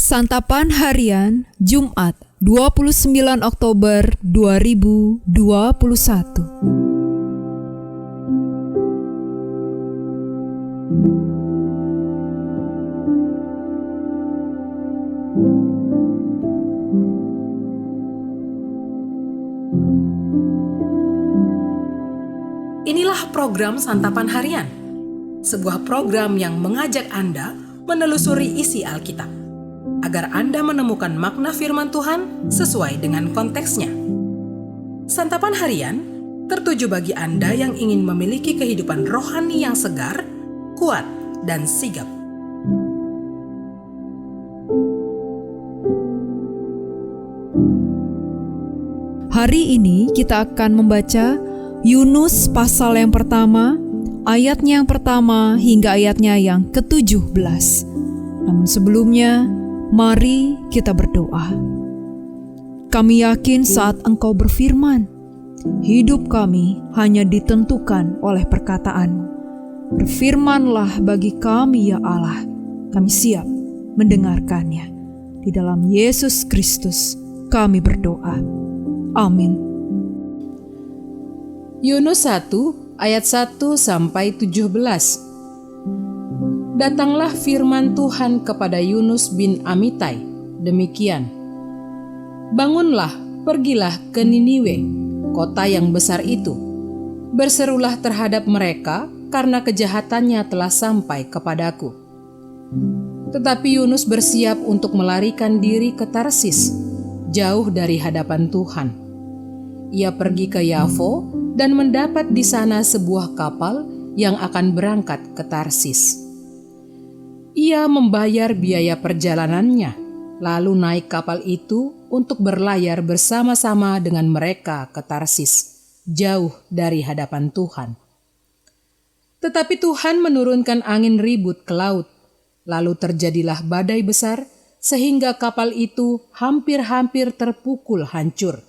Santapan Harian Jumat 29 Oktober 2021. Inilah program Santapan Harian, sebuah program yang mengajak Anda menelusuri isi Alkitab, agar Anda menemukan makna firman Tuhan sesuai dengan konteksnya. Santapan Harian tertuju bagi Anda yang ingin memiliki kehidupan rohani yang segar, kuat, dan sigap. Hari ini kita akan membaca Yunus pasal yang pertama, ayatnya yang pertama hingga ayatnya yang ke-17. Namun sebelumnya, mari kita berdoa. Kami yakin saat Engkau berfirman, hidup kami hanya ditentukan oleh perkataan-Mu. Berfirmanlah bagi kami ya Allah, kami siap mendengarkannya. Di dalam Yesus Kristus kami berdoa. Amin. Yunus 1 ayat 1-17. Datanglah firman Tuhan kepada Yunus bin Amitai, demikian. Bangunlah, pergilah ke Niniwe, kota yang besar itu. Berserulah terhadap mereka karena kejahatannya telah sampai kepadaku. Tetapi Yunus bersiap untuk melarikan diri ke Tarsis, jauh dari hadapan Tuhan. Ia pergi ke Yafo dan mendapat di sana sebuah kapal yang akan berangkat ke Tarsis. Ia membayar biaya perjalanannya, lalu naik kapal itu untuk berlayar bersama-sama dengan mereka ke Tarsis, jauh dari hadapan Tuhan. Tetapi Tuhan menurunkan angin ribut ke laut, lalu terjadilah badai besar, sehingga kapal itu hampir-hampir terpukul hancur.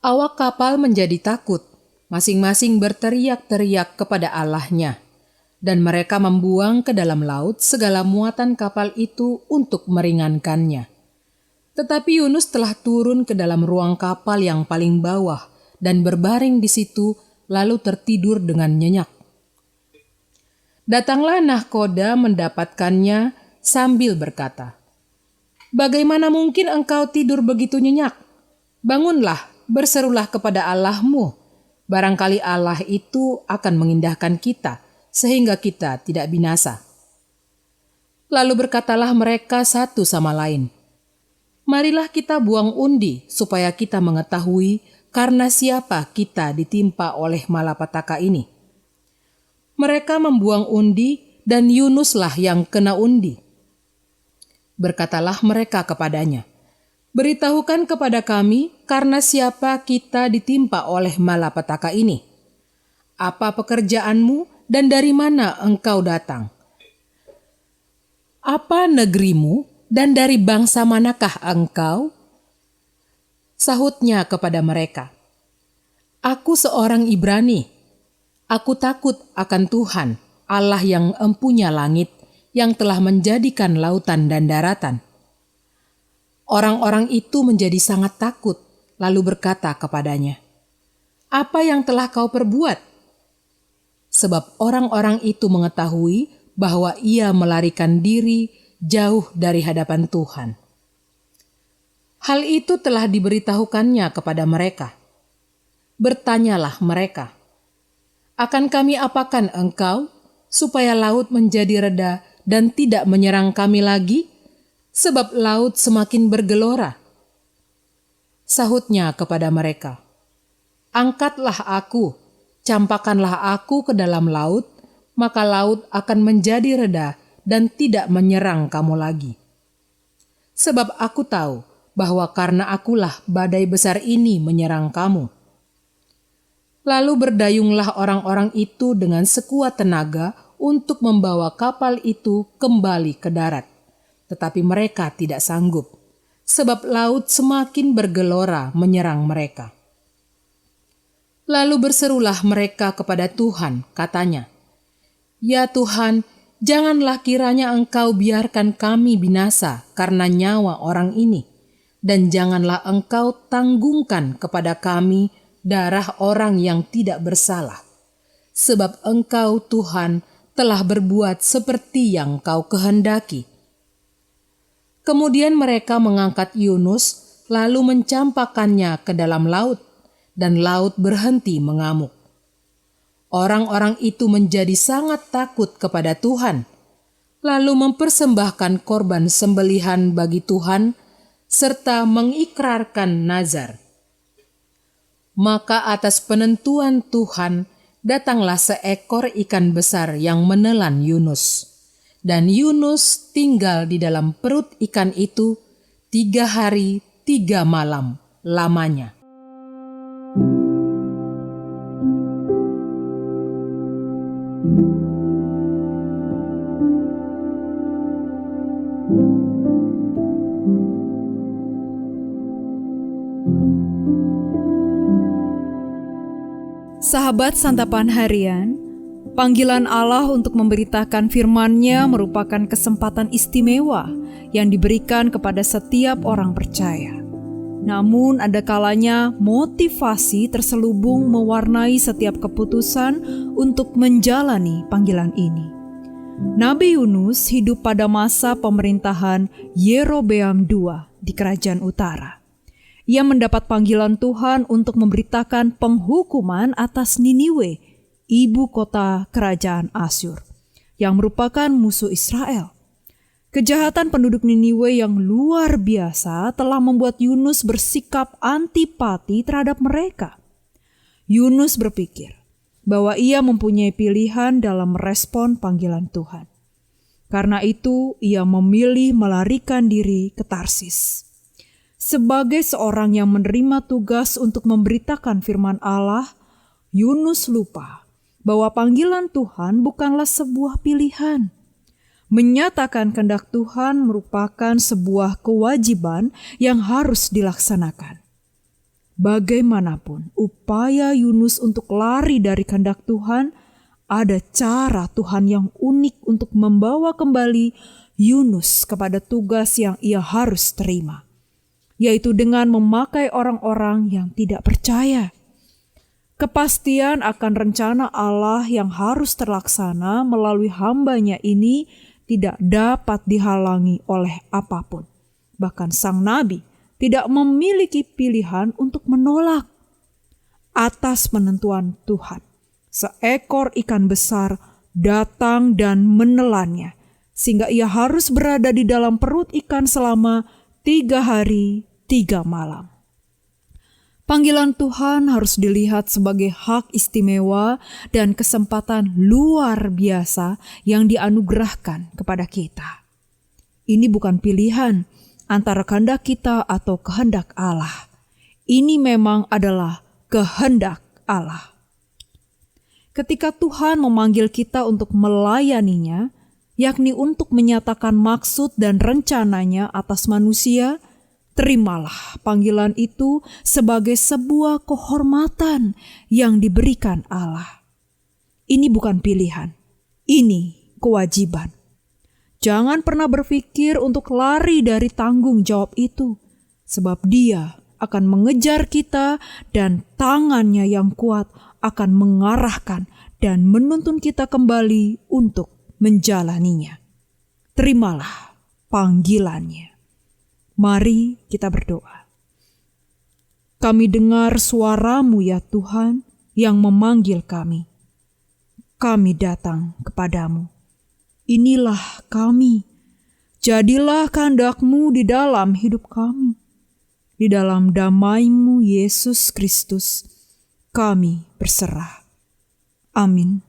Awak kapal menjadi takut, masing-masing berteriak-teriak kepada Allahnya, dan mereka membuang ke dalam laut segala muatan kapal itu untuk meringankannya. Tetapi Yunus telah turun ke dalam ruang kapal yang paling bawah dan berbaring di situ, lalu tertidur dengan nyenyak. Datanglah nahkoda mendapatkannya sambil berkata, "Bagaimana mungkin engkau tidur begitu nyenyak? Bangunlah, berserulah kepada Allahmu. Barangkali Allah itu akan mengindahkan kita, sehingga kita tidak binasa." Lalu berkatalah mereka satu sama lain, "Marilah kita buang undi, supaya kita mengetahui karena siapa kita ditimpa oleh malapetaka ini." Mereka membuang undi, dan Yunuslah yang kena undi. Berkatalah mereka kepadanya, "Beritahukan kepada kami karena siapa kita ditimpa oleh malapetaka ini. Apa pekerjaanmu dan dari mana engkau datang? Apa negerimu dan dari bangsa manakah engkau?" Sahutnya kepada mereka, "Aku seorang Ibrani. Aku takut akan Tuhan, Allah yang empunya langit, yang telah menjadikan lautan dan daratan." Orang-orang itu menjadi sangat takut, lalu berkata kepadanya, "Apa yang telah kau perbuat?" Sebab orang-orang itu mengetahui bahwa ia melarikan diri jauh dari hadapan Tuhan. Hal itu telah diberitahukannya kepada mereka. Bertanyalah mereka, "Akan kami apakan engkau, supaya laut menjadi reda dan tidak menyerang kami lagi? Sebab laut semakin bergelora." Sahutnya kepada mereka, "Angkatlah aku, campakkanlah aku ke dalam laut, maka laut akan menjadi reda dan tidak menyerang kamu lagi. Sebab aku tahu bahwa karena akulah badai besar ini menyerang kamu." Lalu berdayunglah orang-orang itu dengan sekuat tenaga untuk membawa kapal itu kembali ke darat. Tetapi mereka tidak sanggup, sebab laut semakin bergelora menyerang mereka. Lalu berserulah mereka kepada Tuhan, katanya, "Ya Tuhan, Janganlah kiranya Engkau biarkan kami binasa karena nyawa orang ini, dan janganlah Engkau tanggungkan kepada kami darah orang yang tidak bersalah. Sebab Engkau, Tuhan, telah berbuat seperti yang Kau kehendaki." Kemudian mereka mengangkat Yunus, lalu mencampakkannya ke dalam laut, dan laut berhenti mengamuk. Orang-orang itu menjadi sangat takut kepada Tuhan, lalu mempersembahkan korban sembelihan bagi Tuhan, serta mengikrarkan nazar. Maka atas penentuan Tuhan, datanglah seekor ikan besar yang menelan Yunus. Dan Yunus tinggal di dalam perut ikan itu 3 hari 3 malam lamanya. Sahabat Santapan Harian, panggilan Allah untuk memberitakan firman-Nya merupakan kesempatan istimewa yang diberikan kepada setiap orang percaya. Namun ada kalanya motivasi terselubung mewarnai setiap keputusan untuk menjalani panggilan ini. Nabi Yunus hidup pada masa pemerintahan Yerobeam II di Kerajaan Utara. Ia mendapat panggilan Tuhan untuk memberitakan penghukuman atas Niniwe, ibu kota kerajaan Asyur, yang merupakan musuh Israel. Kejahatan penduduk Niniwe yang luar biasa telah membuat Yunus bersikap antipati terhadap mereka. Yunus berpikir bahwa ia mempunyai pilihan dalam merespon panggilan Tuhan. Karena itu, ia memilih melarikan diri ke Tarsis. Sebagai seorang yang menerima tugas untuk memberitakan firman Allah, Yunus lupa bahwa panggilan Tuhan bukanlah sebuah pilihan. Menyatakan kehendak Tuhan merupakan sebuah kewajiban yang harus dilaksanakan. Bagaimanapun upaya Yunus untuk lari dari kehendak Tuhan, ada cara Tuhan yang unik untuk membawa kembali Yunus kepada tugas yang ia harus terima, yaitu dengan memakai orang-orang yang tidak percaya. Kepastian akan rencana Allah yang harus terlaksana melalui hamba-Nya ini tidak dapat dihalangi oleh apapun. Bahkan sang nabi tidak memiliki pilihan untuk menolak. Atas penentuan Tuhan, seekor ikan besar datang dan menelannya, sehingga ia harus berada di dalam perut ikan selama 3 hari 3 malam. Panggilan Tuhan harus dilihat sebagai hak istimewa dan kesempatan luar biasa yang dianugerahkan kepada kita. Ini bukan pilihan antara kehendak kita atau kehendak Allah. Ini memang adalah kehendak Allah. Ketika Tuhan memanggil kita untuk melayaninya, yakni untuk menyatakan maksud dan rencananya atas manusia, terimalah panggilan itu sebagai sebuah kehormatan yang diberikan Allah. Ini bukan pilihan, ini kewajiban. Jangan pernah berpikir untuk lari dari tanggung jawab itu, sebab Dia akan mengejar kita dan tangan-Nya yang kuat akan mengarahkan dan menuntun kita kembali untuk menjalaninya. Terimalah panggilan-Nya. Mari kita berdoa. Kami dengar suara-Mu ya Tuhan yang memanggil kami. Kami datang kepadamu. Inilah kami. Jadilah kehendak-Mu di dalam hidup kami. Di dalam damai-Mu Yesus Kristus, kami berserah. Amin.